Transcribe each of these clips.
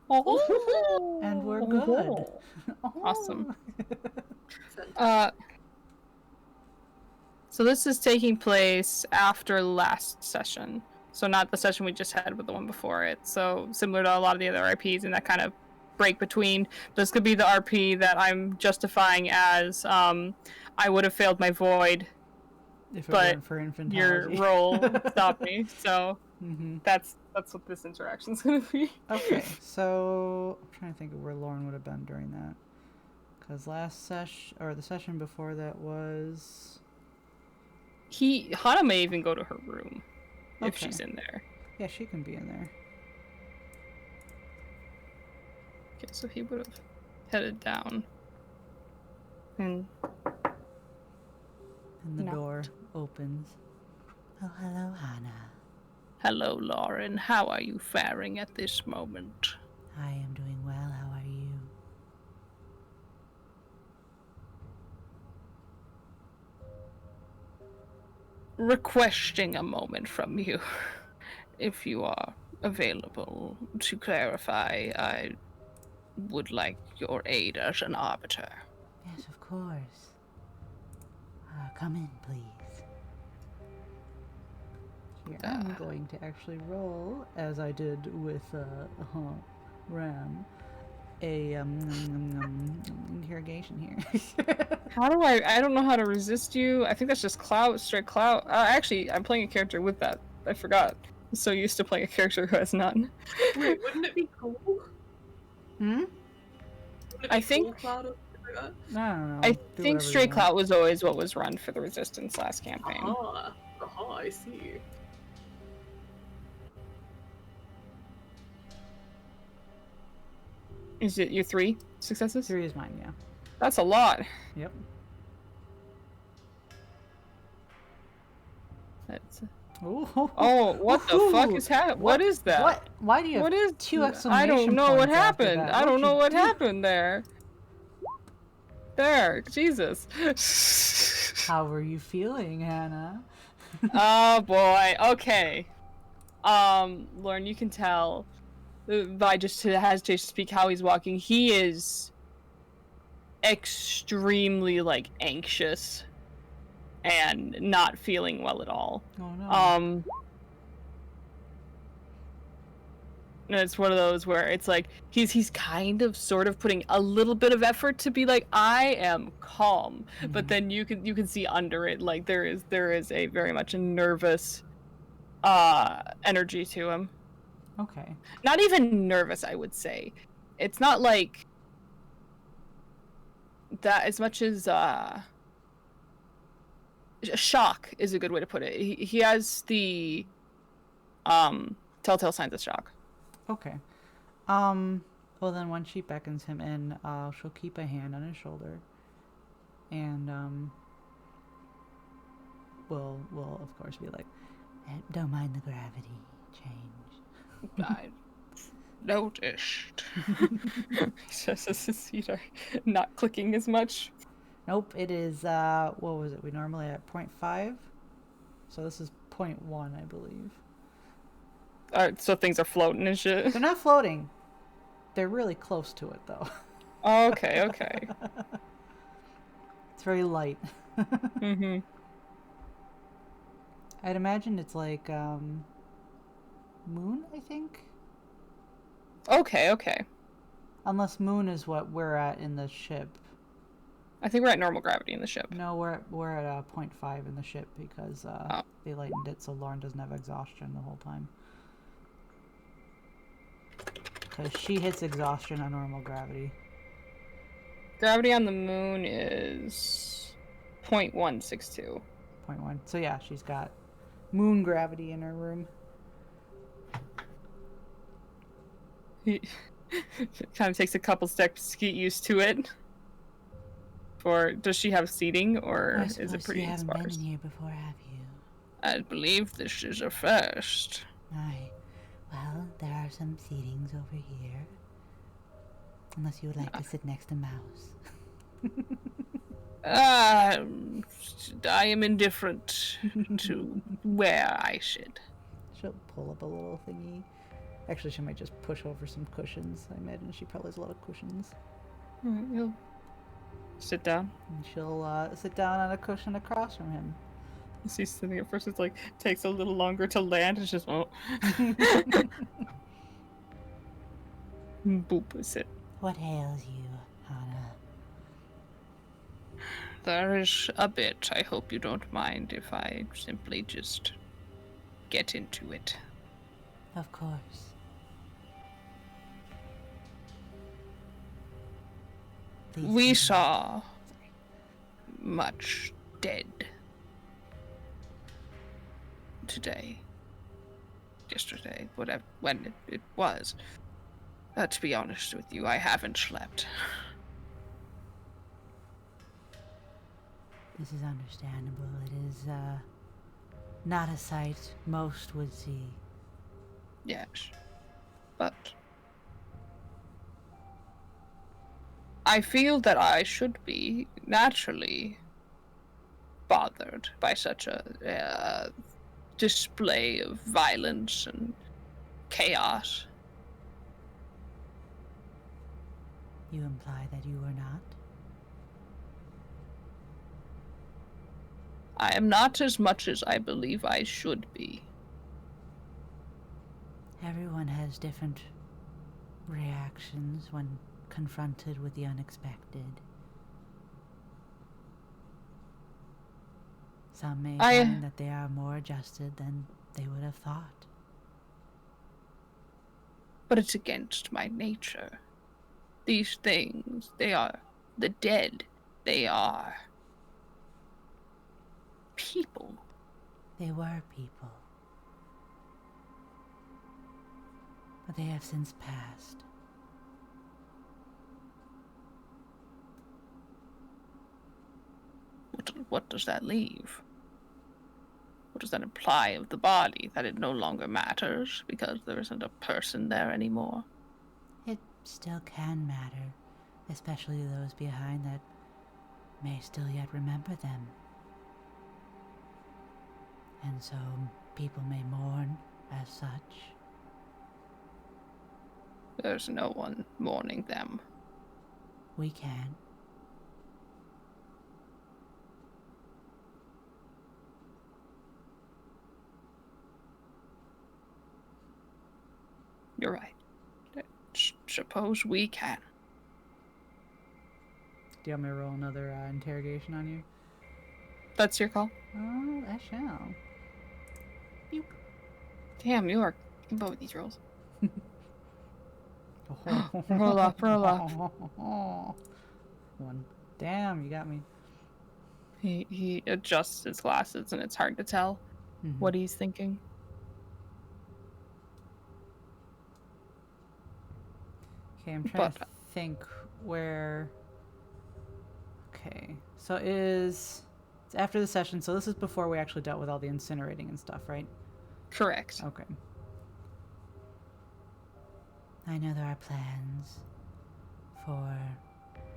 Oh, And we're good. Awesome. Fantastic. So this is taking place after last session. So not the session we just had, but the one before it. So similar to a lot of the other RPs in that kind of break between. This could be the RP that I'm justifying as I would have failed my void, If it but weren't for your infantology. roll stopped me. So Mm-hmm. that's what this interaction's gonna be. Okay, so I'm trying to think of where Lorne would have been during that. Because last session, or the session before that was... Hana may even go to her room if Okay. she's in there. Yeah, she can be in there. Okay, so he would have headed down. And The knocked. door opens. Oh, hello, Hannah. Hello, Lauren. How are you faring at this moment? I am doing well. How are you? Requesting a moment from you, if you are available to clarify. I would like your aid as an arbiter. Yes, of course. Come in, please. Here, I'm going to actually roll, as I did with Ram, a interrogation here. How do I don't know how to resist you. I think that's just clout, straight clout. Actually, I'm playing a character with that. I forgot. I'm so used to playing a character who has none. Wait, wouldn't it be cool? Hmm? Wouldn't it be I think- cool, Cloud, or something like that? I don't know. I Do think whatever you straight want. clout was always what was run for the resistance last campaign. I see. Is it your 3 successes? 3 is mine, yeah. That's a lot. Yep. That's... Ooh. Oh, what the fuck is happening? What is that? What? Why do you have What is 2 I exclamation don't know what points after happened. that? I don't know what do? happened there. There, Jesus. How were you feeling, Hannah? Oh boy. Okay. Lauren, you can tell by just has to speak how he's walking. He is extremely like anxious and not feeling well at all. Oh no. And it's one of those where it's like he's kind of sort of putting a little bit of effort to be like, I am calm, but then you can see under it like there is a very much a nervous energy to him. Okay. Not even nervous, I would say. It's not like that as much as shock is a good way to put it. He has the telltale signs of shock. Okay. Well then when she beckons him in, she'll keep a hand on his shoulder. And we'll of course be like, don't mind the gravity change. I noticed. Just as his feet are not clicking as much. Nope, it is what was it? We normally at 0.5. So this is 0.1, I believe. Alright, so things are floating and shit. They're not floating. They're really close to it though. Okay, okay. It's very light. Mm-hmm. I'd imagine it's like moon, I think. Okay, okay. Unless moon is what we're at in the ship. I think we're at normal gravity in the ship. No, we're at 0.5 in the ship because they lightened it so Lorne doesn't have exhaustion the whole time. Because she hits exhaustion on normal gravity. Gravity on the moon is 0.162. 0.1. So yeah, she's got moon gravity in her room. He kind of takes a couple steps to get used to it. Or does she have seating, or is it pretty you haven't sparse? been in here before, have you? I believe this is a first. Aye. Well, there are some seatings over here. Unless you would like to sit next to Mouse. I am indifferent to where I sit. She'll pull up a little thingy. Actually, she might just push over some cushions. I imagine she probably has a lot of cushions. You'll sit down. And she'll sit down on a cushion across from him. She's sitting at first. It's like takes a little longer to land. It's just boop. Sit. What ails you, Hannah? There is a bit. I hope you don't mind if I simply just get into it. Of course. We saw much dead today, yesterday, whatever, when it was. To be honest with you, I haven't slept. This is understandable. It is not a sight most would see. Yes, but I feel that I should be naturally bothered by such a display of violence and chaos. You imply that you were not? I am not as much as I believe I should be. Everyone has different reactions when confronted with the unexpected. Some may find that they are more adjusted than they would have thought. But it's against my nature. These things, they are the dead. They are people. They were people. But they have since passed. What does that leave? What does that imply of the body? That it no longer matters because there isn't a person there anymore? It still can matter, especially those behind that may still yet remember them. And so people may mourn as such. There's no one mourning them. We can. You're right. Suppose we can. Do you want me to roll another interrogation on you? That's your call? Oh, I shall. Beep. Damn, you are good with these rolls. Roll up. One. Damn, you got me. He adjusts his glasses and it's hard to tell what he's thinking. Okay, I'm trying to think where... Okay, so it's after the session, so this is before we actually dealt with all the incinerating and stuff, right? Correct. Okay. I know there are plans for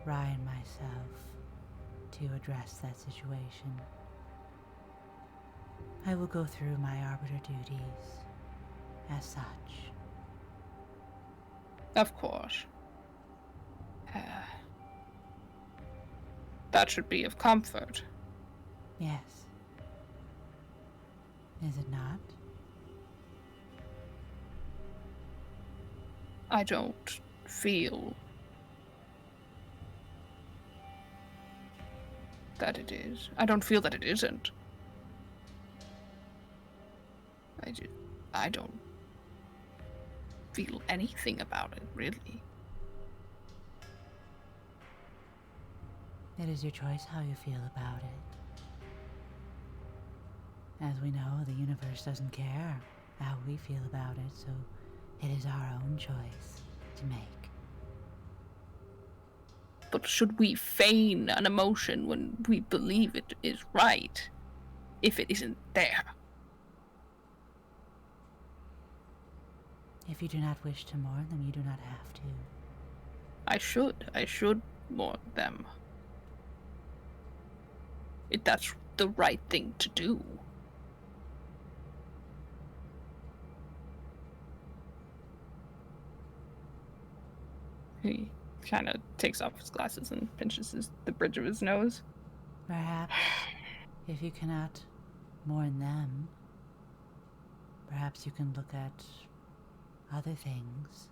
Ryan and myself to address that situation. I will go through my arbiter duties as such. Of course. That should be of comfort. Yes. Is it not? I don't feel that it is. I don't feel that it isn't. I don't feel anything about it, really. It is your choice how you feel about it. As we know, the universe doesn't care how we feel about it, so it is our own choice to make. But should we feign an emotion when we believe it is right, if it isn't there? If you do not wish to mourn them, you do not have to. I should mourn them. That's the right thing to do. He kind of takes off his glasses and pinches the bridge of his nose. Perhaps, if you cannot mourn them, perhaps you can look at other things.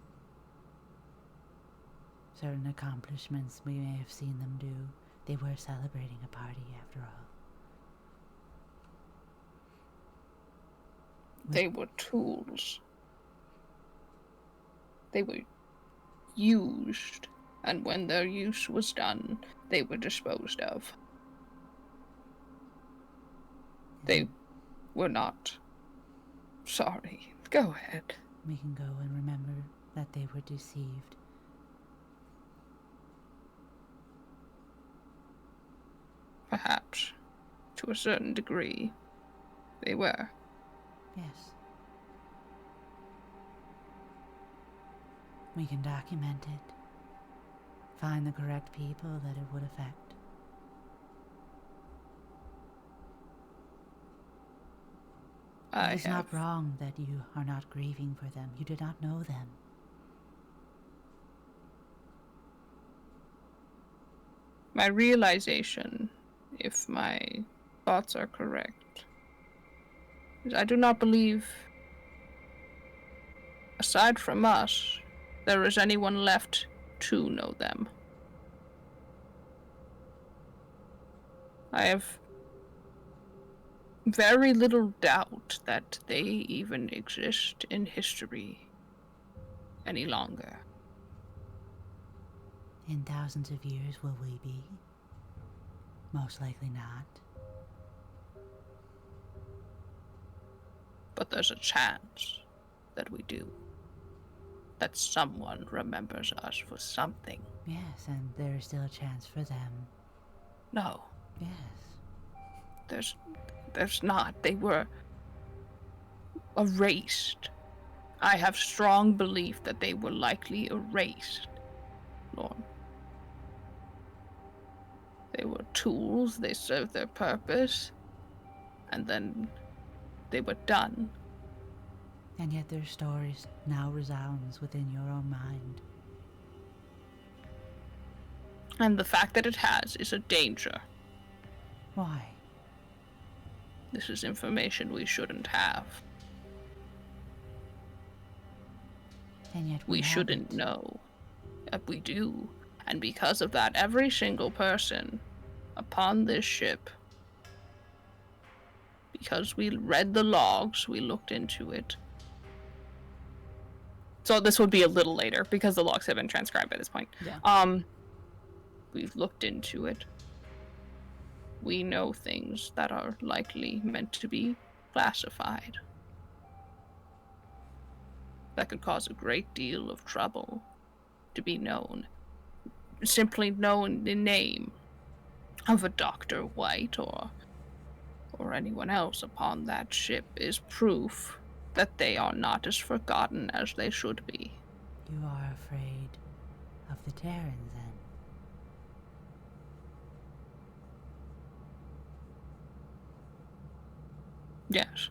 Certain accomplishments we may have seen them do. They were celebrating a party, after all. They were tools. They were used, and when their use was done, they were disposed of. They were not sorry. Go ahead. We can go and remember that they were deceived. Perhaps, to a certain degree, they were. Yes. We can document it. Find the correct people that it would affect. It is not wrong that you are not grieving for them. You did not know them. My realization, if my thoughts are correct, is I do not believe, aside from us, there is anyone left to know them. I have very little doubt that they even exist in history any longer. In thousands of years, will we be? Most likely not. But there's a chance that we do. That someone remembers us for something. Yes, and there is still a chance for them. No. Yes. There's not. They were erased. I have strong belief that they were likely erased, Lorne. They were tools, they served their purpose, and then they were done. And yet their stories now resounds within your own mind. And the fact that it has is a danger. Why? This is information we shouldn't have. And yet we shouldn't know. We do. And because of that, every single person upon this ship, because we read the logs, we looked into it. So this would be a little later because the logs have been transcribed by this point. Yeah. We've looked into it. We know things that are likely meant to be classified. That could cause a great deal of trouble to be known. Simply knowing the name of a Dr. White or anyone else upon that ship is proof that they are not as forgotten as they should be. You are afraid of the Terrans, then? Yes.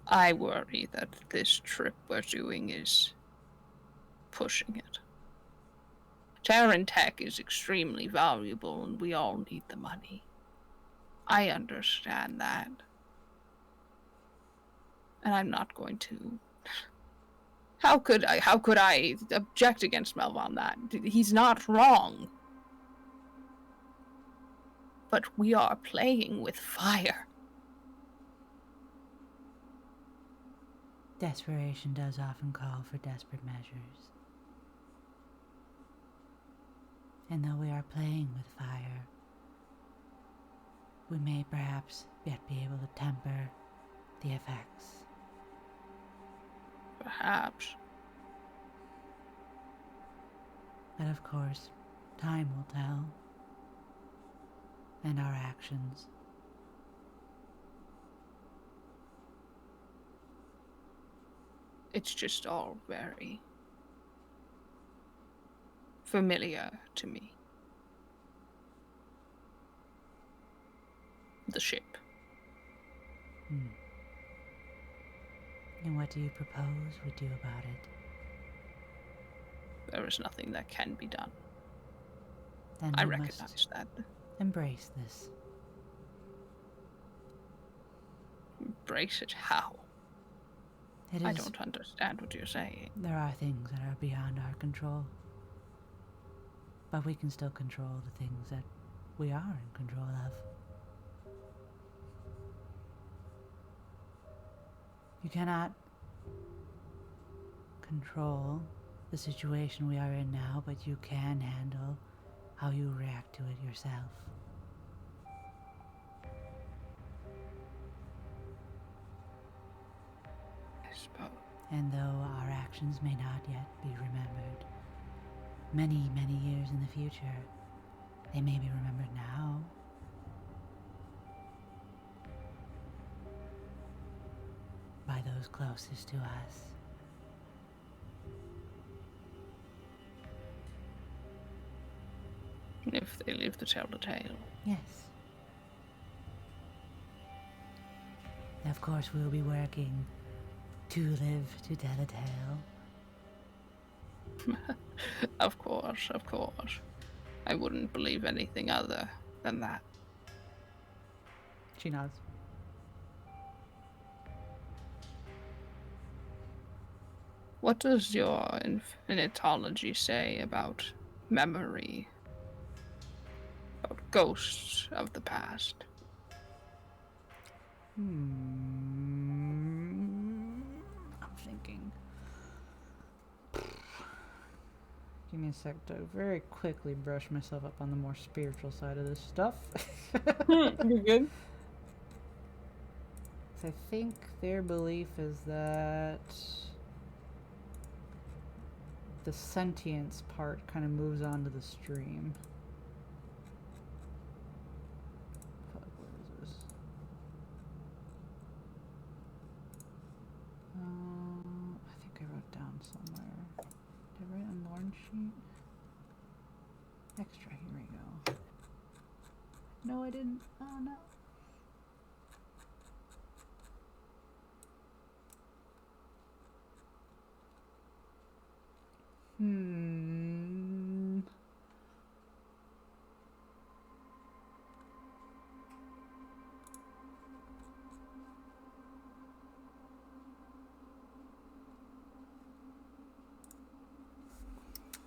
I worry that this trip we're doing is pushing it. Terran tech is extremely valuable and we all need the money. I understand that. And I'm not going to... How could I object against Melv on that? He's not wrong. But we are playing with fire. Desperation does often call for desperate measures. And though we are playing with fire, we may perhaps yet be able to temper the effects. Perhaps. But of course, time will tell. And our actions. It's just all very familiar to me. The ship. And what do you propose we do about it? There is nothing that can be done. Then I we recognize must that. embrace this. Embrace it. How? It is, I don't understand what you're saying. there are things that are beyond our control. But we can still control the things that we are in control of. You cannot control the situation we are in now, but you can handle how you react to it yourself. I suppose. And though our actions may not yet be remembered, many, many years in the future, they may be remembered now. By those closest to us. If they live to tell the tale. Yes. Of course, we'll be working to live to tell a tale. Of course, of course. I wouldn't believe anything other than that. She nods. What does your infinitology say about memory? About ghosts of the past? I'm thinking. Give me a sec to very quickly brush myself up on the more spiritual side of this stuff. You good? I think their belief is that the sentience part kind of moves onto the stream. Fuck, where is this? I think I wrote down somewhere. Did I write on Lorne sheet? Extra, here we go. No, I didn't. Oh no.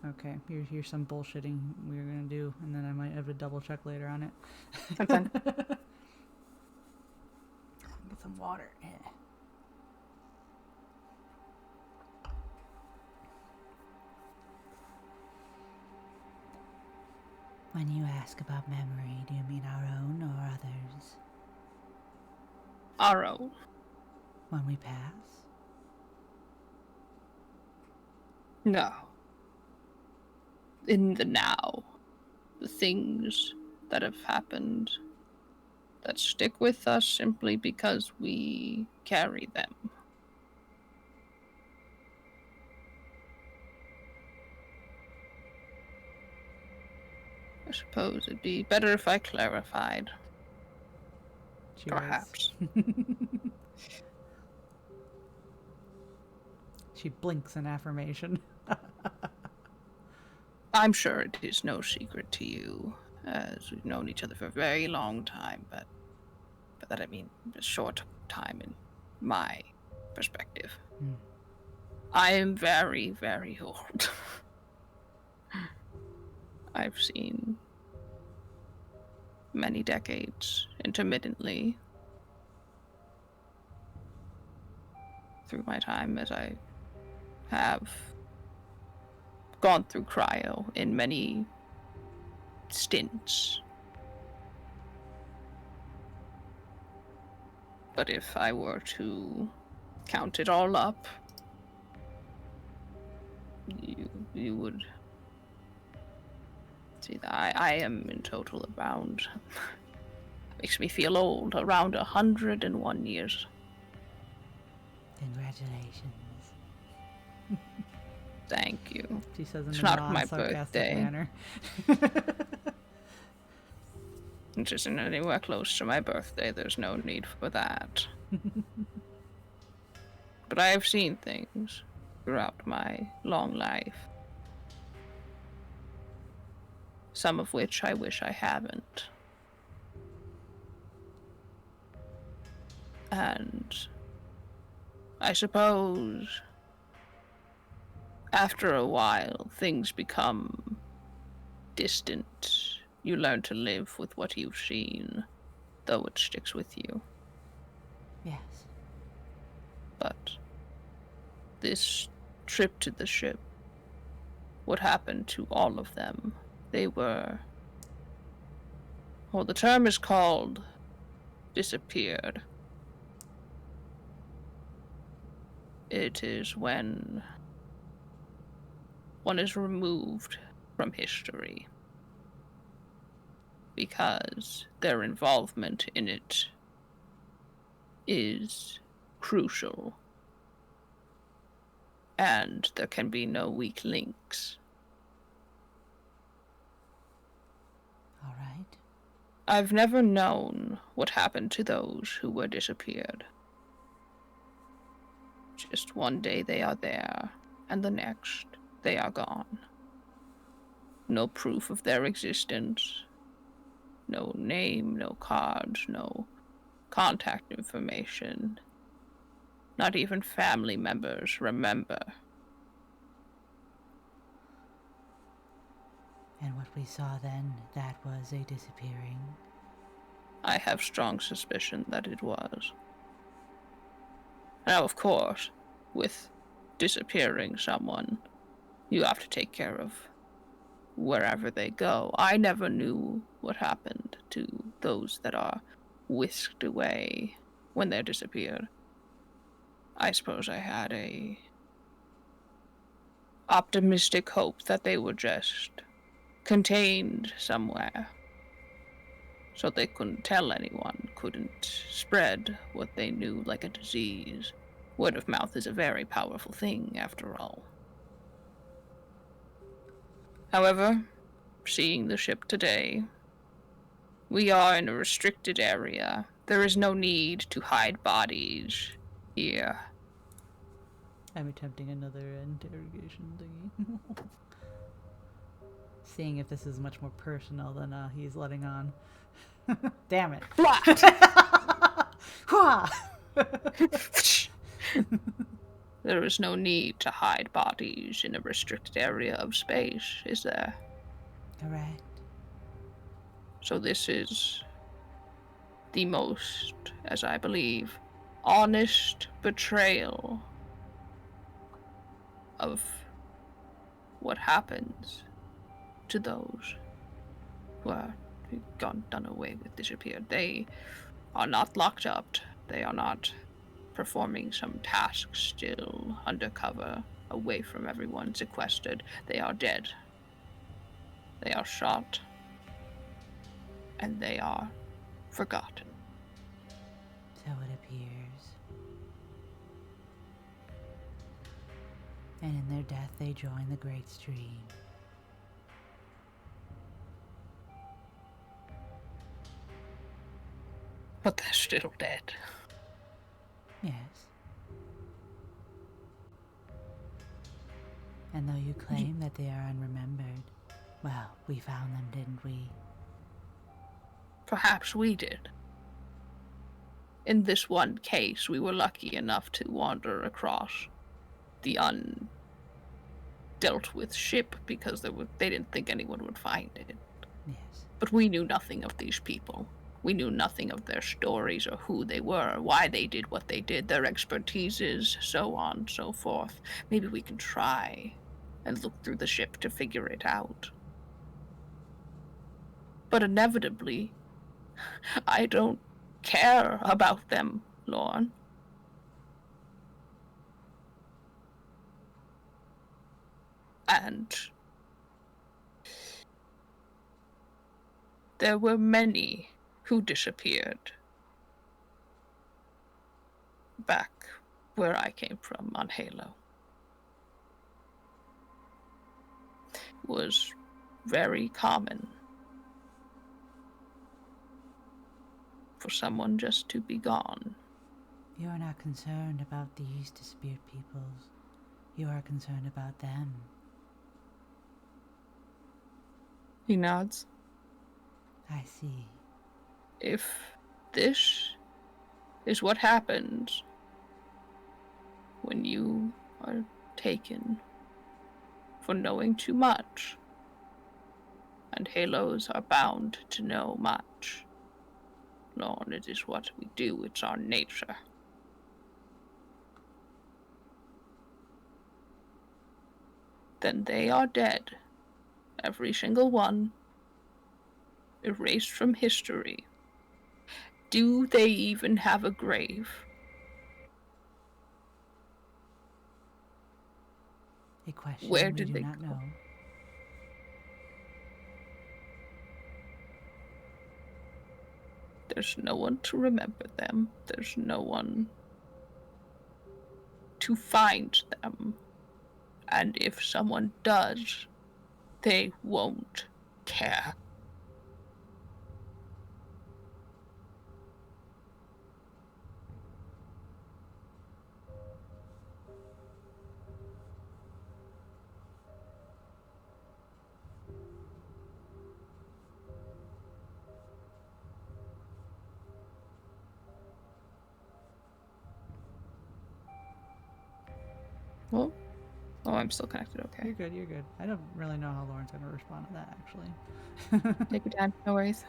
Okay, here's some bullshitting we're gonna do, and then I might have to double check later on it. That's fine. Get some water. Yeah. When you ask about memory, do you mean our own or others? Our own. When we pass? No. In the now. The things that have happened that stick with us simply because we carry them. I suppose it'd be better if I clarified. She Perhaps. She blinks in affirmation. I'm sure it is no secret to you, as we've known each other for a very long time, but that I mean a short time in my perspective. I am very, very old. I've seen many decades intermittently through my time, as I have gone through cryo in many stints. But if I were to count it all up, you would see that I am in total around, makes me feel old, around 101 years. Congratulations. Thank you. She says in It's a not my non-sarcastic birthday. manner. It isn't anywhere close to my birthday. There's no need for that. But But I have seen things throughout my long life. Some of which I wish I haven't. And I suppose after a while, things become distant. You learn to live with what you've seen, though it sticks with you. Yes. But this trip to the ship, what happened to all of them? They were... Well, the term is called disappeared. It is when one is removed from history because their involvement in it is crucial, and there can be no weak links. All right. I've never known what happened to those who were disappeared. Just one day they are there, and the next they are gone. No proof of their existence. No name, no cards, no contact information. Not even family members remember. And what we saw then, that was a disappearing. I have strong suspicion that it was. Now, of course, with disappearing someone, you have to take care of wherever they go. I never knew what happened to those that are whisked away when they're disappeared. I suppose I had a optimistic hope that they were just contained somewhere, so they couldn't tell anyone, couldn't spread what they knew like a disease. Word of mouth is a very powerful thing, after all. However, seeing the ship today, we are in a restricted area. There is no need to hide bodies here. I'm attempting another interrogation thingy. Seeing if this is much more personal than he's letting on. Damn it. There is no need to hide bodies in a restricted area of space, is there? Correct. So this is the most, as I believe, honest betrayal of what happens to those who are done away with, disappeared. They are not locked up. They are not performing some task still undercover, away from everyone, sequestered. They are dead. They are shot. And they are forgotten. So it appears. And in their death they join the great stream. But they're still dead. Yes. And though you claim that they are unremembered, well, we found them, didn't we? Perhaps we did. In this one case, we were lucky enough to wander across the undealt with ship because they didn't think anyone would find it. Yes. But we knew nothing of these people. We knew nothing of their stories or who they were, why they did what they did, their expertises, so on, so forth. Maybe we can try and look through the ship to figure it out. But inevitably, I don't care about them, Lorne. And there were many who disappeared back where I came from on Halo. It was very common for someone just to be gone. You are not concerned about these disappeared peoples. You are concerned about them. He nods. I see. If this is what happens when you are taken for knowing too much, and halos are bound to know much, Lorne, it is what we do, it's our nature. Then they are dead, every single one, erased from history. Do they even have a grave? A question Where we did do they not go? know. There's no one to remember them. There's no one to find them. And if someone does, they won't care. Well, oh, I'm still connected. Okay. You're good, you're good. I don't really know how Lauren's going to respond to that, actually. Take your time. No worries.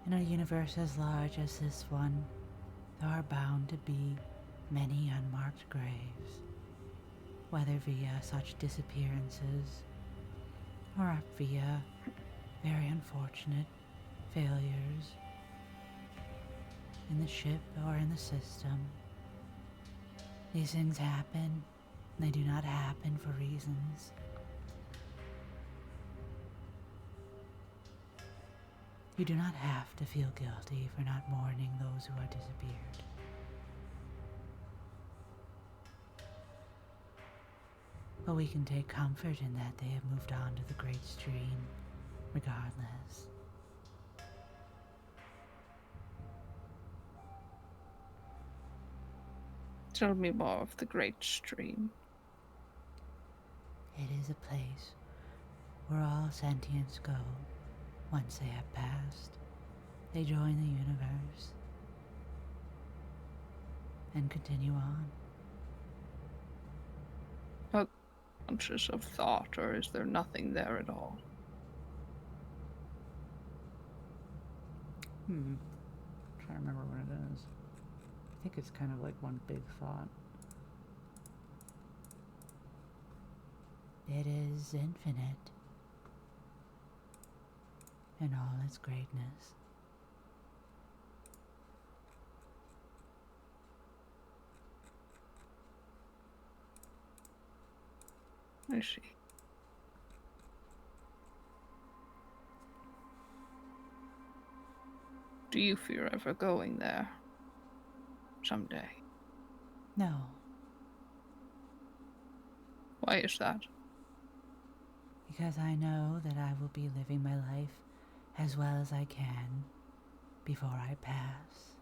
In a universe as large as this one, there are bound to be many unmarked graves, whether via such disappearances or via very unfortunate failures in the ship or in the system. These things happen, and they do not happen for reasons. You do not have to feel guilty for not mourning those who are disappeared. But we can take comfort in that they have moved on to the great stream, regardless. Tell me more of the great stream. It is a place where all sentients go once they have passed. They join the universe and continue on. Conscious of thought, or is there nothing there at all? I'm trying to remember what it is. I think it's kind of like one big thought. It is infinite in all its greatness. I see. Do you fear ever going there? Someday? No, Why is that? because I know that I will be living my life as well as I can before I pass.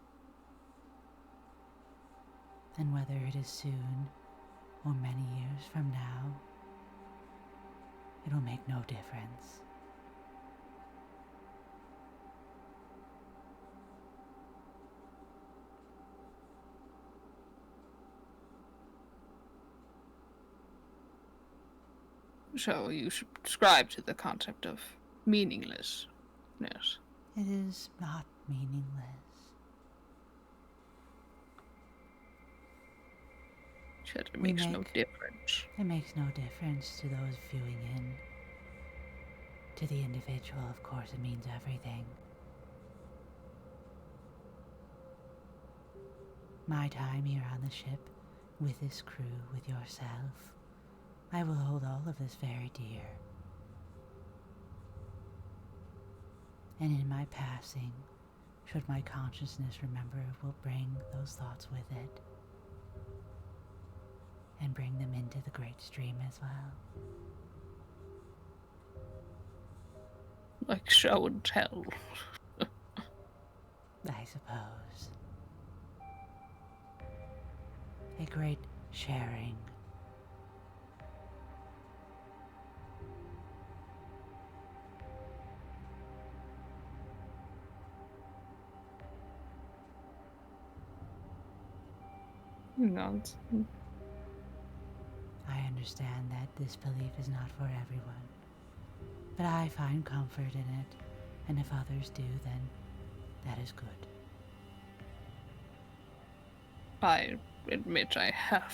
And whether it is soon or many years from now, it'll make no difference. So you subscribe to the concept of meaninglessness. It is not meaningless. Yet it We makes no make- difference. It makes no difference to those viewing in. To the individual, of course, it means everything. My time here on the ship, with this crew, with yourself, I will hold all of this very dear. And in my passing, should my consciousness remember, it will bring those thoughts with it. And bring them into the great stream as well. like show and tell. I suppose. A great sharing. Nonsense. I understand that this belief is not for everyone, but I find comfort in it, and if others do, then that is good. I admit I have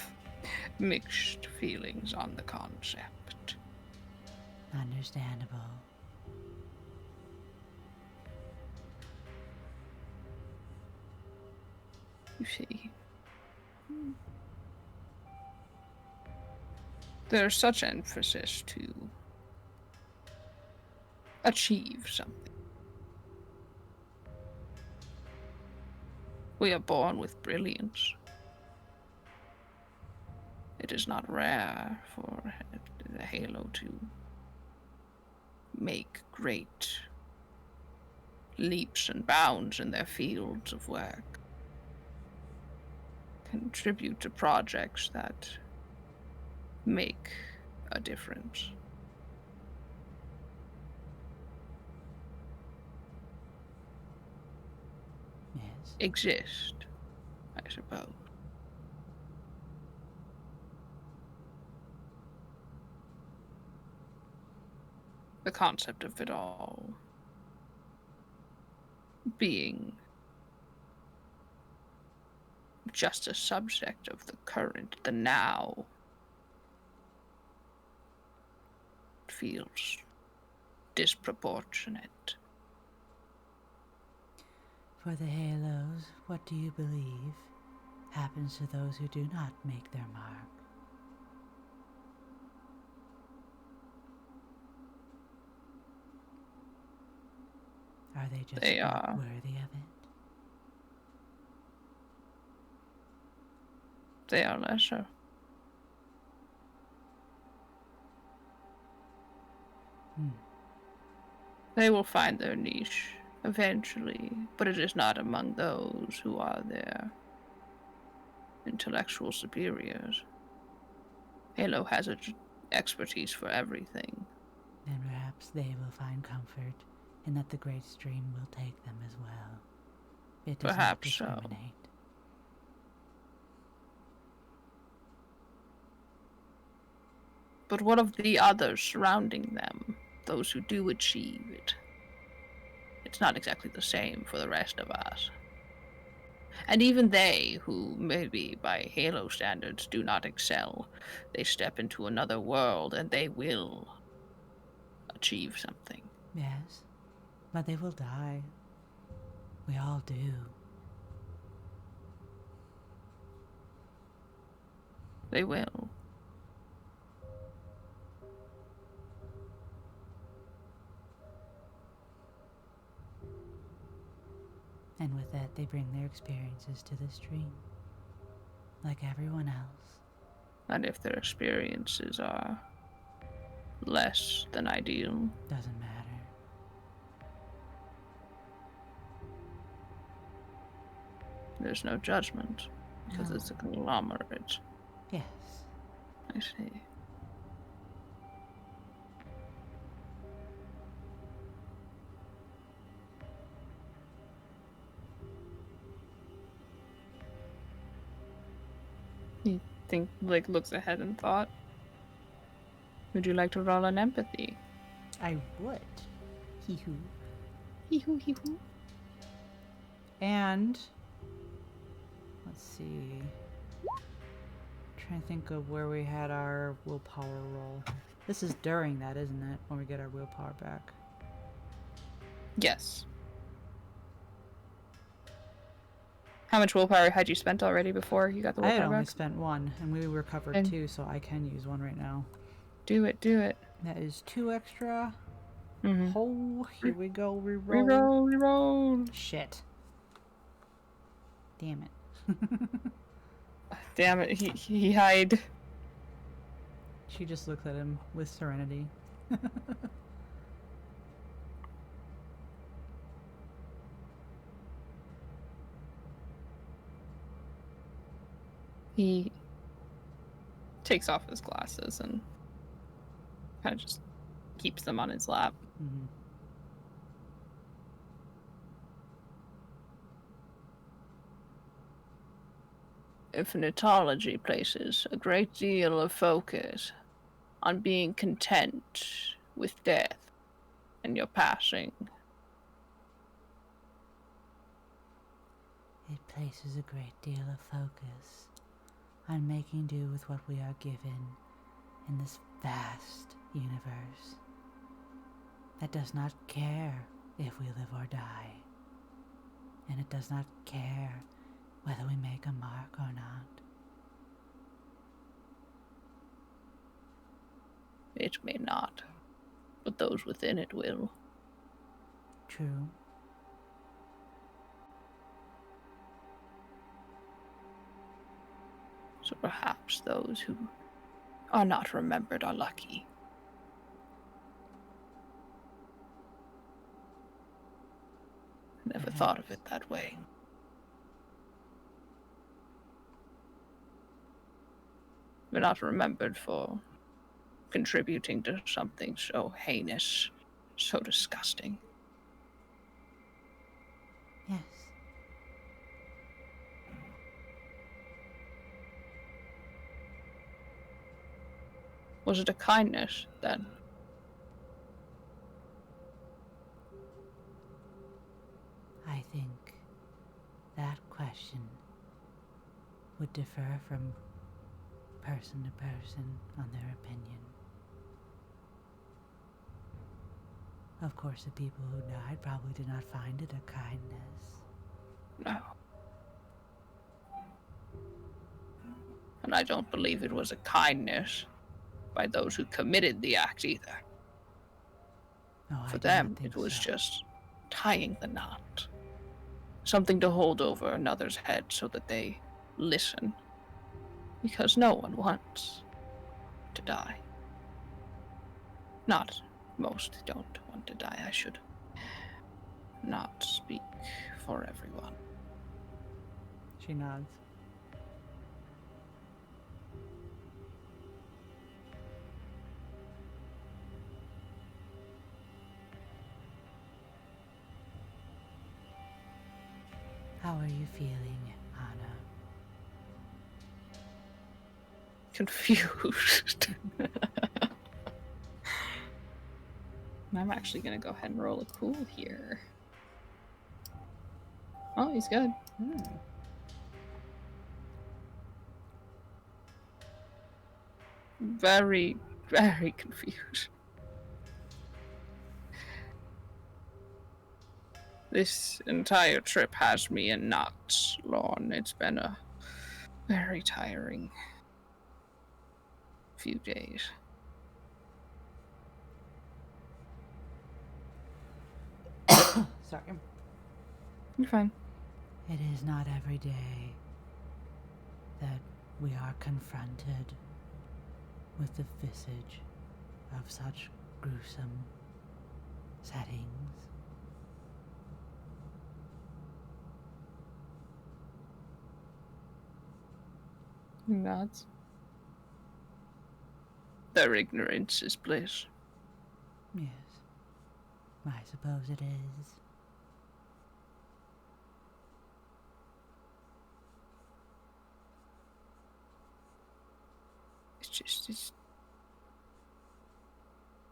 mixed feelings on the concept. Understandable. You see, there's such emphasis to achieve something. We are born with brilliance. It is not rare for the Halo to make great leaps and bounds in their fields of work, contribute to projects that make a difference. Yes. Exist, I suppose. The concept of it all being just a subject of the current, the now, feels disproportionate. For the Halos, what do you believe happens to those who do not make their mark? Are they just They not are. worthy of it? They are lesser. They will find their niche eventually, but it is not among those who are their intellectual superiors. Halo has expertise for everything. Then perhaps they will find comfort in that the Great Stream will take them as well. It does not Perhaps so. discriminate. But what of the others surrounding them? Those who do achieve it? It's not exactly the same for the rest of us. And even they, who maybe by Halo standards do not excel, they step into another world and they will achieve something. Yes, but they will die. We all do. They will. And with that, they bring their experiences to the stream, like everyone else. And if their experiences are less than ideal, Doesn't matter. there's no judgment, because No. it's a conglomerate. Yes. I see. You think, like, looks ahead in thought? Would you like to roll an empathy? I would. Hee-hoo. Hee-hoo, hee-hoo. And let's see. Trying to think of where we had our willpower roll. This is during that, isn't it? When we get our willpower back. Yes. How much willpower had you spent already before you got the I had willpower only back? spent one, and we recovered And- 2, so I can use 1 right now. Do it, do it. That is 2 extra. Mm-hmm. Oh, here we go. Reroll. Reroll, reroll. Shit. Damn it. Damn it, he hide. She just looks at him with serenity. He takes off his glasses and kind of just keeps them on his lap. Mm-hmm. Infinitology places a great deal of focus on being content with death and your passing. It places a great deal of focus on making do with what we are given in this vast universe that does not care if we live or die, and it does not care whether we make a mark or not. It may not, but those within it will. True. So perhaps those who are not remembered are lucky. Never thought of it that way. We're not remembered for contributing to something so heinous, so disgusting. Yes. Was it a kindness, then? I think that question would differ from person to person on their opinion. Of course, the people who died probably did not find it a kindness. No. And I don't believe it was a kindness by those who committed the act either. No, I For do not them, think it was so. just tying the knot. Something to hold over another's head so that they listen. Because no one wants to die. Not most don't want to die. I should not speak for everyone. She nods. How are you feeling, Anna? Confused. I'm actually going to go ahead and roll a cool here. Oh, he's good. Very, very confused. This entire trip has me in knots, Lorne. It's been a very tiring few days. Sorry. You're fine. It is not every day that we are confronted with the visage of such gruesome settings. Nods. Their ignorance is bliss. Yes, I suppose it is. It's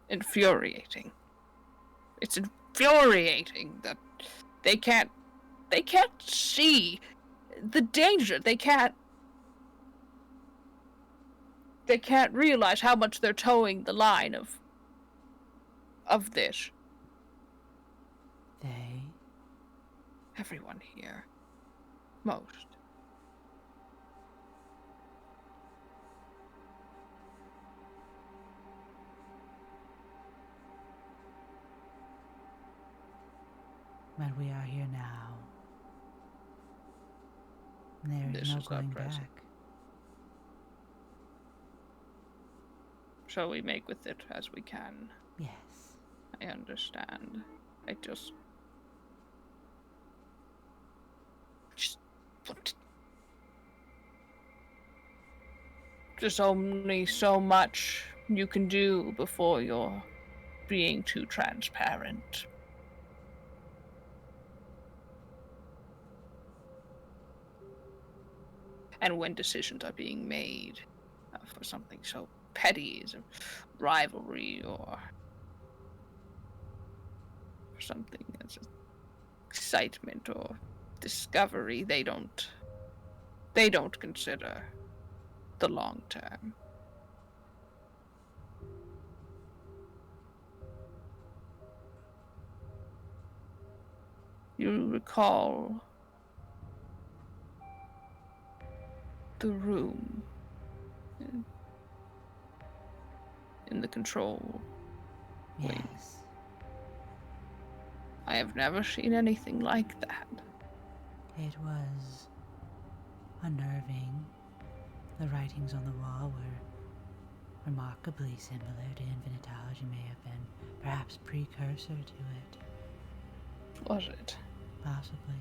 infuriating. It's infuriating that they can't see the danger. They can't realize how much they're towing the line of this. They? Everyone here. Most. But we are here now. There is This no is our going present. back. Shall we make with it as we can? Yes. I understand. I just want to There's only so much you can do before you're being too transparent. And when decisions are being made for something so petty as a rivalry or something as excitement or discovery, they don't consider the long term. You recall the room in the control wing. Yes. I have never seen anything like that. It was unnerving. The writings on the wall were remarkably similar to infinitology, may have been perhaps precursor to it. Was it? Possibly.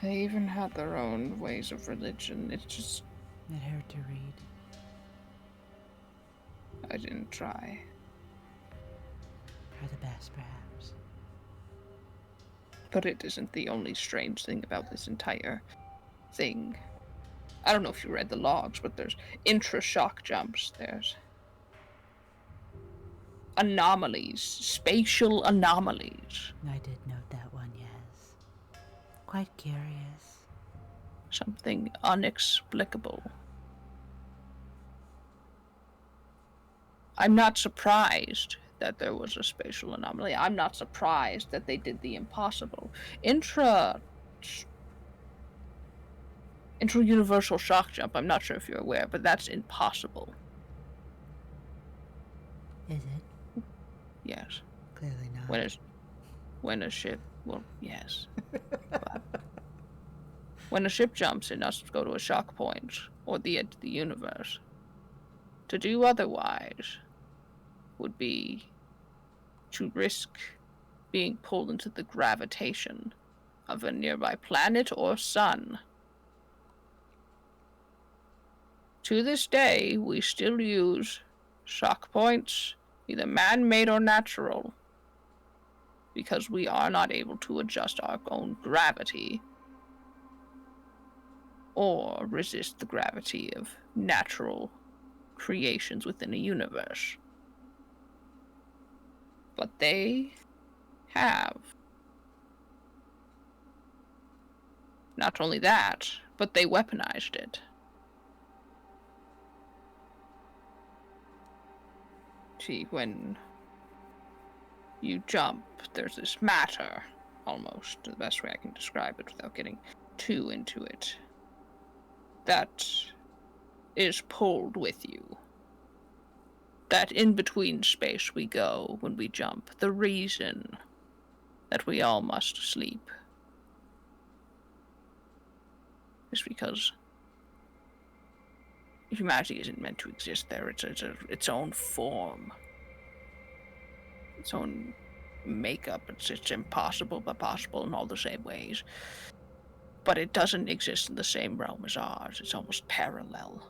They even had their own ways of religion. It's just... It hurt to read. I didn't try. For the best, perhaps. But it isn't the only strange thing about this entire thing. I don't know if you read the logs, but there's intra-shock jumps. There's anomalies, spatial anomalies. I did note that one, yes. Quite curious. Something unexplicable. I'm not surprised that there was a spatial anomaly. I'm not surprised that they did the impossible. Intra-universal shock jump, I'm not sure if you're aware, but that's impossible. Is it? Yes. Clearly not. When a ship, well, yes. But when a ship jumps, it must go to a shock point, or the edge of the universe. To do otherwise would be to risk being pulled into the gravitation of a nearby planet or sun. To this day, we still use shock points, either man-made or natural, because we are not able to adjust our own gravity or resist the gravity of natural creations within a universe. But they have. Not only that, but they weaponized it. See, when you jump, there's this matter, almost, the best way I can describe it without getting too into it, that is pulled with you. That in between space we go when we jump. The reason that we all must sleep is because humanity isn't meant to exist there. It's its own form, its own makeup. It's impossible but possible in all the same ways. But it doesn't exist in the same realm as ours. It's almost parallel.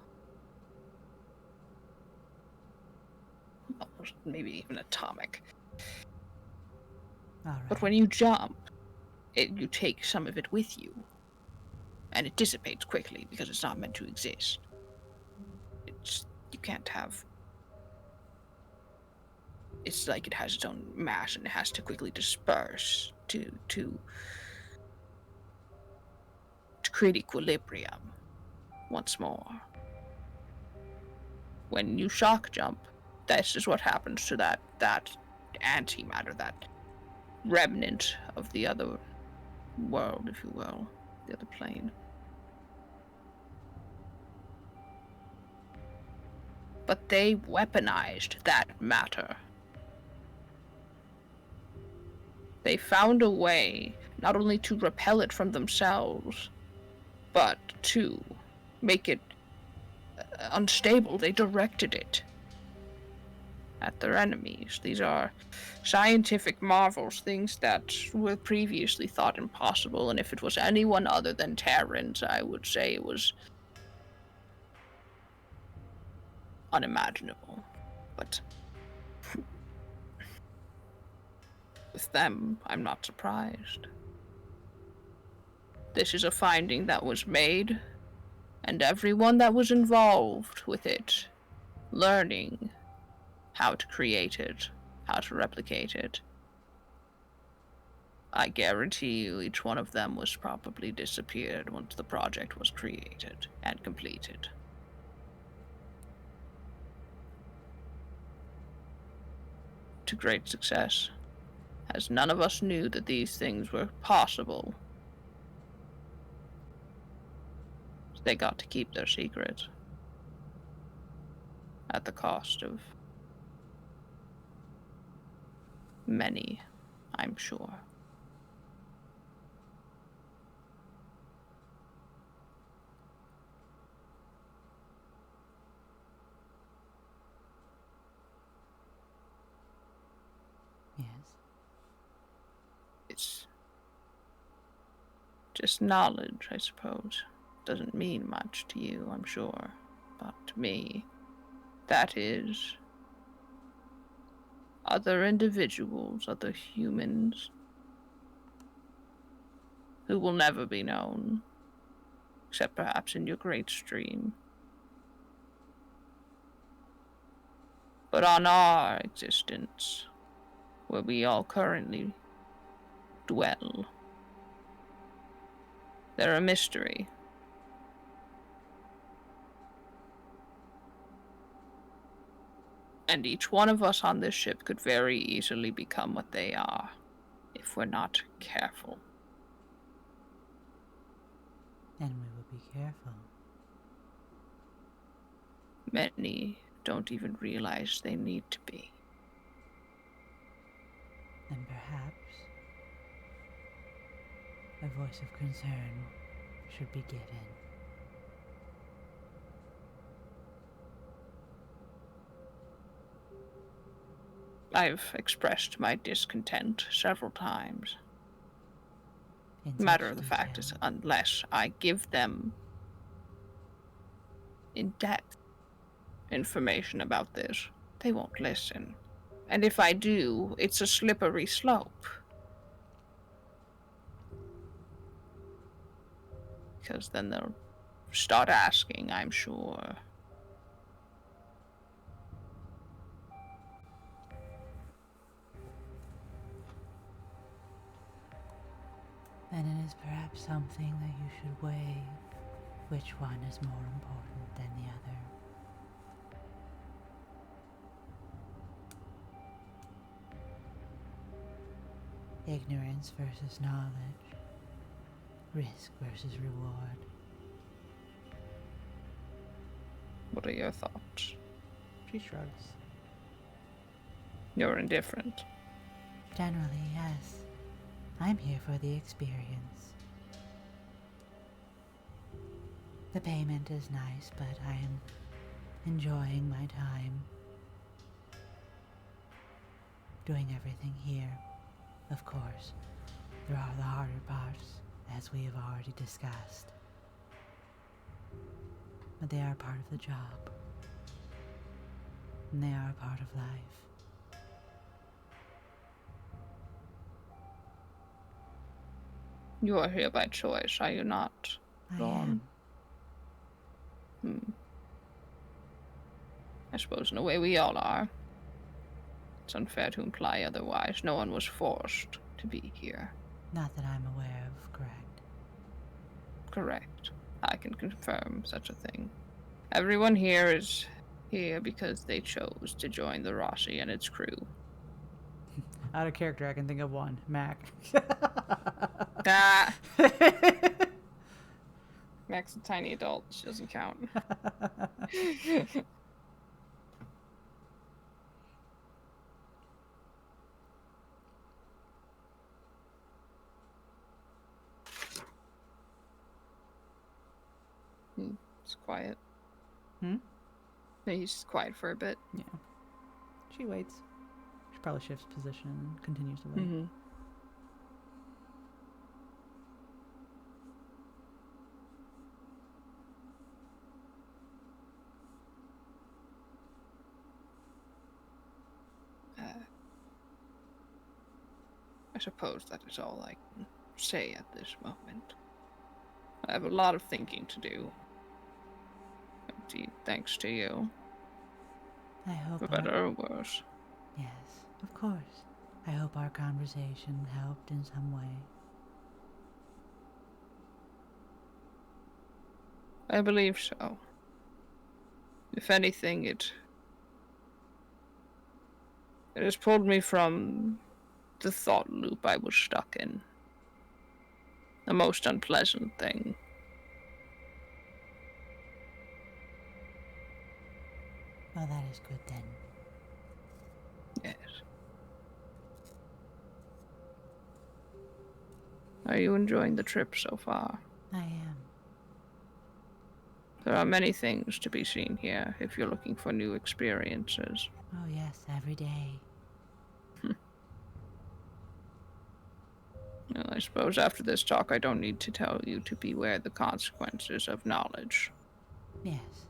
Almost, maybe even atomic. All right. But when you jump, you take some of it with you. And it dissipates quickly because it's not meant to exist. You can't have... It's like it has its own mass and it has to quickly disperse to create equilibrium once more. When you shock jump, this is what happens to that antimatter, that remnant of the other world, if you will, the other plane. But they weaponized that matter. They found a way not only to repel it from themselves, but to make it unstable. They directed it. at their enemies. These are scientific marvels, things that were previously thought impossible, and if it was anyone other than Terrans, I would say it was unimaginable. But with them, I'm not surprised. This is a finding that was made, and everyone that was involved with it, learning how to create it, how to replicate it. I guarantee you each one of them was probably disappeared once the project was created and completed. To great success, as none of us knew that these things were possible. They got to keep their secret at the cost of many, I'm sure. Yes. It's just knowledge, I suppose. Doesn't mean much to you, I'm sure. But to me, that is other individuals, other humans, who will never be known, except perhaps in your great stream. But on our existence, where we all currently dwell, they're a mystery. And each one of us on this ship could very easily become what they are, if we're not careful. And we will be careful. Many don't even realize they need to be. And perhaps a voice of concern should be given. I've expressed my discontent several times. In Matter such of the fact is, detail. unless I give them in-depth information about this, they won't listen. And if I do, it's a slippery slope. Because then they'll start asking, I'm sure. Then it is perhaps something that you should weigh which one is more important than the other. Ignorance versus knowledge. Risk versus reward. What are your thoughts? She shrugs. You're indifferent. Generally, yes. I'm here for the experience. The payment is nice, but I am enjoying my time doing everything here. Of course, there are the harder parts, as we have already discussed. But they are part of the job. And they are a part of life. You are here by choice, are you not, I Lorne? am. I suppose in a way we all are. It's unfair to imply otherwise. No one was forced to be here. Not that I'm aware of, correct? Correct. I can confirm such a thing. Everyone here is here because they chose to join the Rossi and its crew. Out of character, I can think of one. Mac. Ah! Mac's a tiny adult. She doesn't count. It's quiet. Hmm? He's quiet for a bit. Yeah. She waits. She probably shifts position and continues to wait. Mm-hmm. I suppose that is all I can say at this moment. I have a lot of thinking to do. Indeed, thanks to you. I hope For better or worse. Yes, of course. I hope our conversation helped in some way. I believe so. If anything, it has pulled me from the thought loop I was stuck in. A most unpleasant thing. Well, that is good then. Yes. Are you enjoying the trip so far? I am. There are many things to be seen here if you're looking for new experiences. Oh, yes, every day. Well, I suppose after this talk I don't need to tell you to beware the consequences of knowledge. Yes.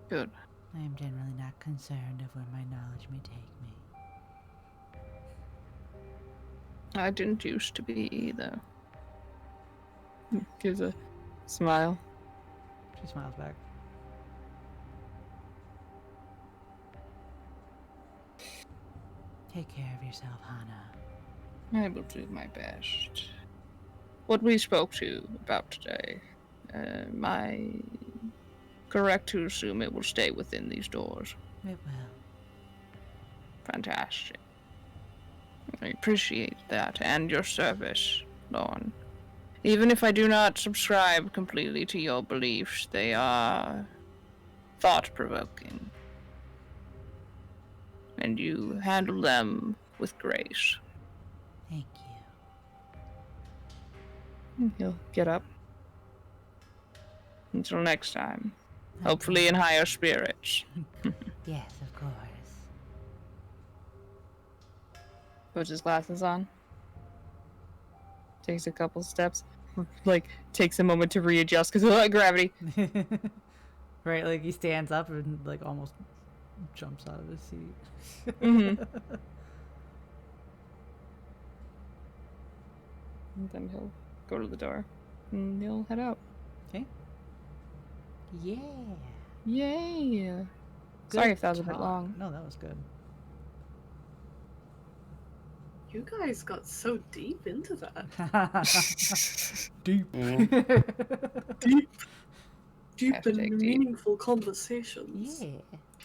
Good. I am generally not concerned of where my knowledge may take me. I didn't used to be either. Gives a smile. She smiles back. Take care of yourself, Hana. I will do my best. What we spoke to about today, am I correct to assume it will stay within these doors? It will. Fantastic. I appreciate that and your service, Lorne. Even if I do not subscribe completely to your beliefs, they are thought-provoking. And you handle them with grace. Thank you. He'll get up. Until next time. Hopefully in higher spirits. Yes, of course. Puts his glasses on. Takes a couple steps. Like, takes a moment to readjust because of that gravity. Right, like he stands up and like almost jumps out of his seat. Mm-hmm. And then he'll go to the door. And he'll head out. Okay. Yeah. Yay! Good Sorry if that was a bit talk. long. No, that was good. You guys got so deep into that. Deep. Deep. Deep Hashtag and deep. meaningful conversations. Yeah.